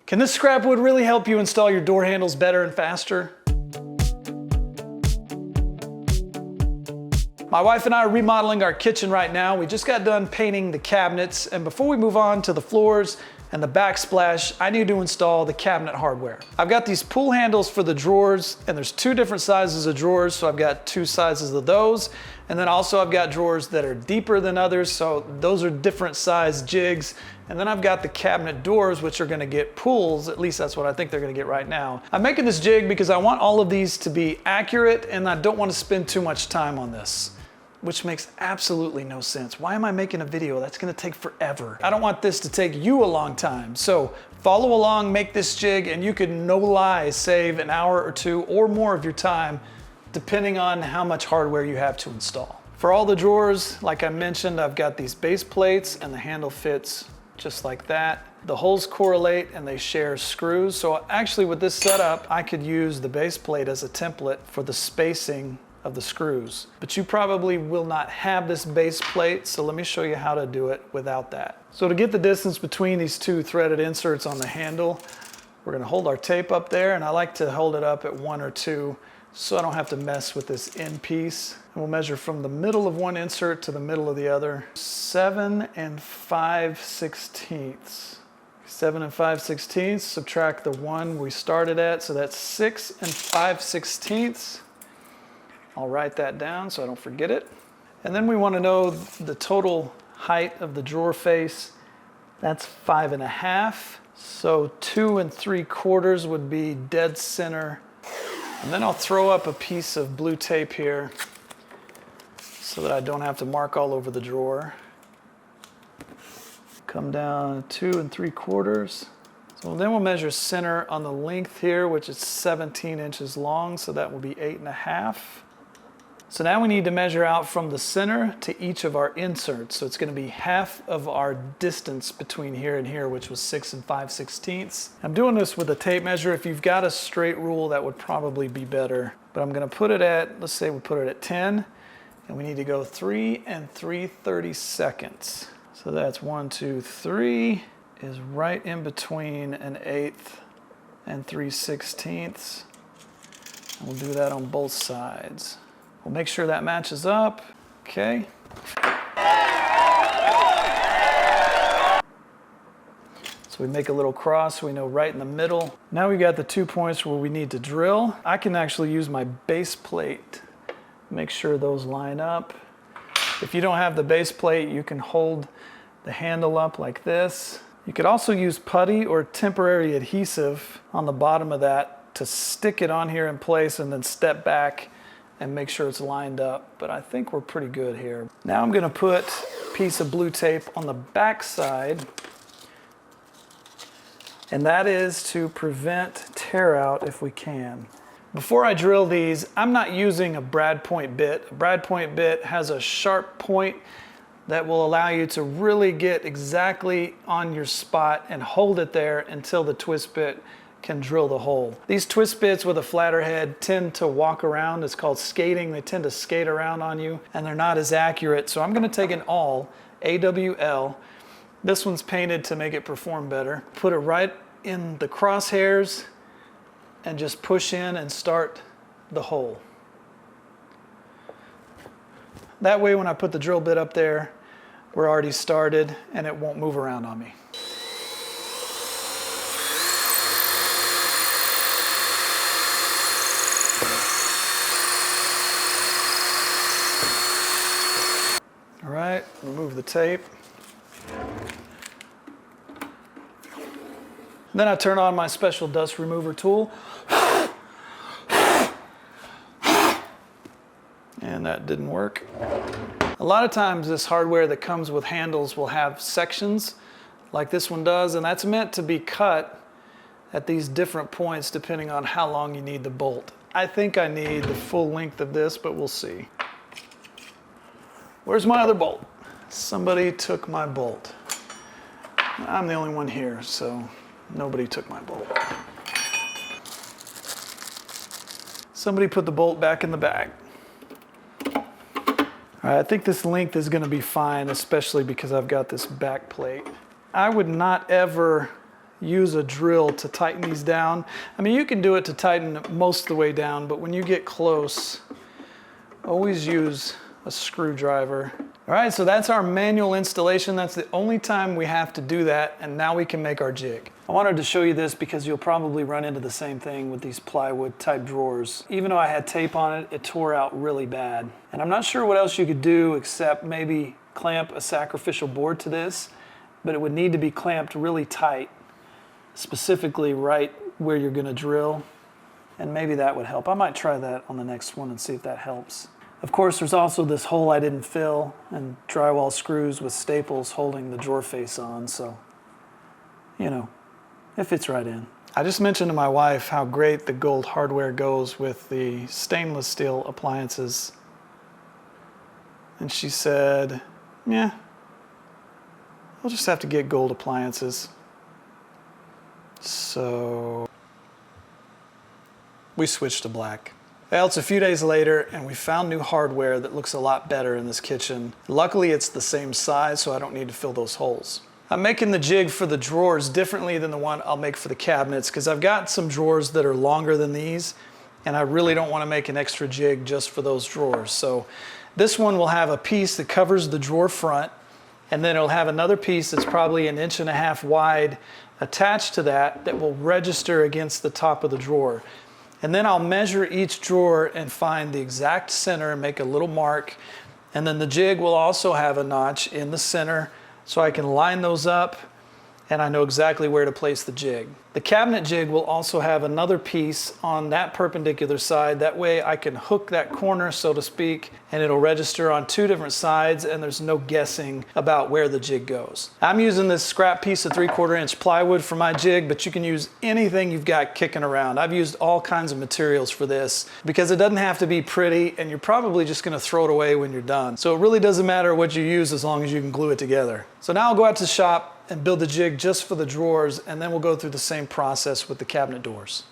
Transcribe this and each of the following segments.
Can this scrap wood really help you install your door handles better and faster? My wife and I are remodeling our kitchen right now. We just got done painting the cabinets, and before we move on to the floors and the backsplash, I need to install the cabinet hardware. I've got these pull handles for the drawers, and there's two different sizes of drawers, so I've got two sizes of those. And then also I've got drawers that are deeper than others, so those are different size jigs. And then I've got the cabinet doors, which are gonna get pulls, at least that's what I think they're gonna get right now. I'm making this jig because I want all of these to be accurate, and I don't want to spend too much time on this, which makes absolutely no sense. Why am I making a video? That's gonna take forever. I don't want this to take you a long time. So follow along, make this jig, and you could no lie save an hour or two or more of your time depending on how much hardware you have to install. For all the drawers, like I mentioned, I've got these base plates and the handle fits just like that. The holes correlate and they share screws. So actually with this setup, I could use the base plate as a template for the spacing of the screws. But you probably will not have this base plate, so let me show you how to do it without that. So to get the distance between these two threaded inserts on the handle, we're gonna hold our tape up there, and I like to hold it up at 1 or 2 so I don't have to mess with this end piece. And we'll measure from the middle of one insert to the middle of the other. 7 5/16. 7 5/16, subtract the 1 we started at, so that's 6 5/16. I'll write that down so I don't forget it. And then we want to know the total height of the drawer face. That's 5.5. So 2 3/4 would be dead center. And then I'll throw up a piece of blue tape here so that I don't have to mark all over the drawer. Come down 2 3/4. So then we'll measure center on the length here, which is 17 inches long, so that will be 8.5. So now we need to measure out from the center to each of our inserts. So it's going to be half of our distance between here and here, which was 6 5/16. I'm doing this with a tape measure. If you've got a straight rule, that would probably be better. But I'm going to put it at, let's say we put it at 10, and we need to go 3 3/32. So that's 1, 2, 3 is right in between 1/8 and 3/16. And we'll do that on both sides. We'll make sure that matches up. Okay. So we make a little cross so we know right in the middle. Now we got the 2 points where we need to drill. I can actually use my base plate. Make sure those line up. If you don't have the base plate, you can hold the handle up like this. You could also use putty or temporary adhesive on the bottom of that to stick it on here in place and then step back and make sure it's lined up, but I think we're pretty good here. Now I'm gonna put a piece of blue tape on the back side, and that is to prevent tear out if we can. Before I drill these, I'm not using a brad point bit. A brad point bit has a sharp point that will allow you to really get exactly on your spot and hold it there until the twist bit can drill the hole. These twist bits with a flatter head tend to walk around. It's called skating. They tend to skate around on you, and they're not as accurate. So I'm going to take an awl, AWL. This one's painted to make it perform better. Put it right in the crosshairs and just push in and start the hole. That way when I put the drill bit up there, we're already started and it won't move around on me. All right, remove the tape. Then I turn on my special dust remover tool. And that didn't work. A lot of times this hardware that comes with handles will have sections like this one does, and that's meant to be cut at these different points depending on how long you need the bolt. I think I need the full length of this, but we'll see. Where's my other bolt? Somebody took my bolt. I'm the only one here, so nobody took my bolt. Somebody put the bolt back in the bag. All right, I think this length is gonna be fine, especially because I've got this back plate. I would not ever use a drill to tighten these down. I mean, you can do it to tighten most of the way down, but when you get close, always use a screwdriver. All right, so that's our manual installation. That's the only time we have to do that, and now we can make our jig. I wanted to show you this because you'll probably run into the same thing with these plywood type drawers. Even though I had tape on it, it tore out really bad. And I'm not sure what else you could do except maybe clamp a sacrificial board to this, but it would need to be clamped really tight, specifically right where you're gonna drill, and maybe that would help. I might try that on the next one and see if that helps. Of course, there's also this hole I didn't fill and drywall screws with staples holding the drawer face on, so, you know, it fits right in. I just mentioned to my wife how great the gold hardware goes with the stainless steel appliances. And she said, yeah, we'll just have to get gold appliances. So we switched to black. Well, it's a few days later and we found new hardware that looks a lot better in this kitchen. Luckily, it's the same size, so I don't need to fill those holes. I'm making the jig for the drawers differently than the one I'll make for the cabinets because I've got some drawers that are longer than these, and I really don't want to make an extra jig just for those drawers. So this one will have a piece that covers the drawer front, and then it'll have another piece that's probably 1.5 inches wide attached to that that will register against the top of the drawer. And then I'll measure each drawer and find the exact center and make a little mark. And then the jig will also have a notch in the center so I can line those up and I know exactly where to place the jig. The cabinet jig will also have another piece on that perpendicular side. That way I can hook that corner, so to speak, and it'll register on 2 different sides and there's no guessing about where the jig goes. I'm using this scrap piece of 3/4 inch plywood for my jig, but you can use anything you've got kicking around. I've used all kinds of materials for this because it doesn't have to be pretty and you're probably just gonna throw it away when you're done. So it really doesn't matter what you use as long as you can glue it together. So now I'll go out to the shop and build the jig just for the drawers, and then we'll go through the same process with the cabinet doors.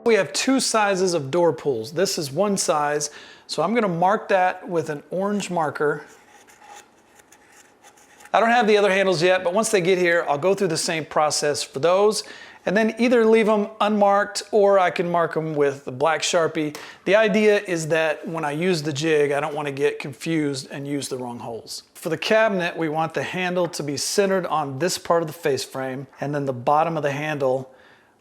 We have 2 sizes of door pulls. This is one size, so I'm gonna mark that with an orange marker. I don't have the other handles yet, but once they get here, I'll go through the same process for those, and then either leave them unmarked or I can mark them with the black Sharpie. The idea is that when I use the jig, I don't want to get confused and use the wrong holes. For the cabinet, we want the handle to be centered on this part of the face frame, and then the bottom of the handle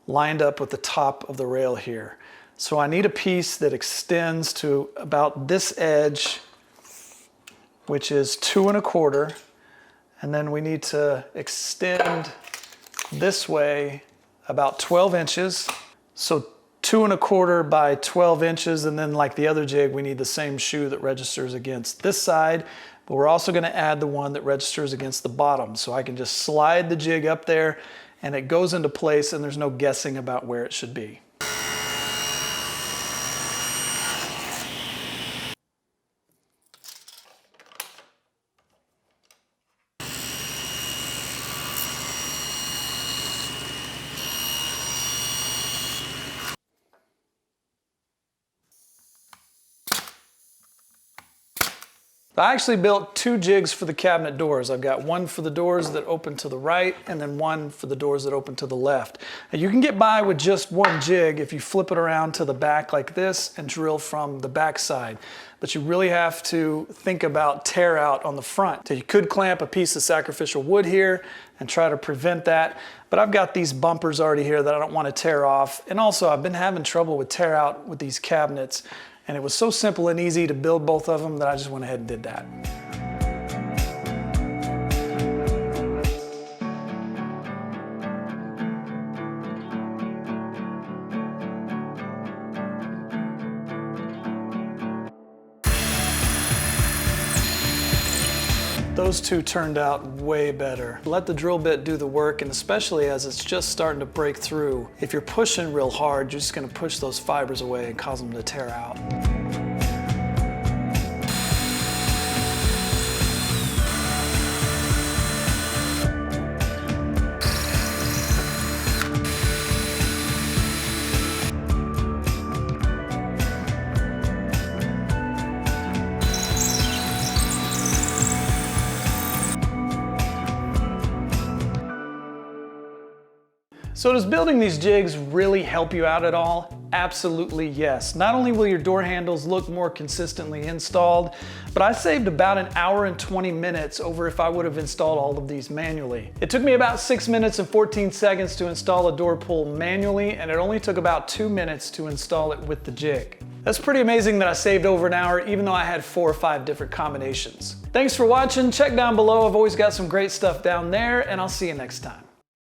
lined up with the top of the rail here. So I need a piece that extends to about this edge, which is 2 1/4, and then we need to extend this way about 12 inches. So 2 1/4 by 12 inches, and then like the other jig, we need the same shoe that registers against this side, but we're also gonna add the one that registers against the bottom. So I can just slide the jig up there and it goes into place and there's no guessing about where it should be. I actually built 2 jigs for the cabinet doors. I've got one for the doors that open to the right and then one for the doors that open to the left. Now you can get by with just one jig if you flip it around to the back like this and drill from the back side. But you really have to think about tear out on the front. So you could clamp a piece of sacrificial wood here and try to prevent that. But I've got these bumpers already here that I don't want to tear off. And also I've been having trouble with tear out with these cabinets. And it was so simple and easy to build both of them that I just went ahead and did that. Those two turned out way better. Let the drill bit do the work, and especially as it's just starting to break through, if you're pushing real hard, you're just gonna push those fibers away and cause them to tear out. So does building these jigs really help you out at all? Absolutely yes. Not only will your door handles look more consistently installed, but I saved about an hour and 20 minutes over if I would have installed all of these manually. It took me about 6 minutes and 14 seconds to install a door pull manually, and it only took about 2 minutes to install it with the jig. That's pretty amazing that I saved over an hour, even though I had 4 or 5 different combinations. Thanks for watching. Check down below. I've always got some great stuff down there, and I'll see you next time.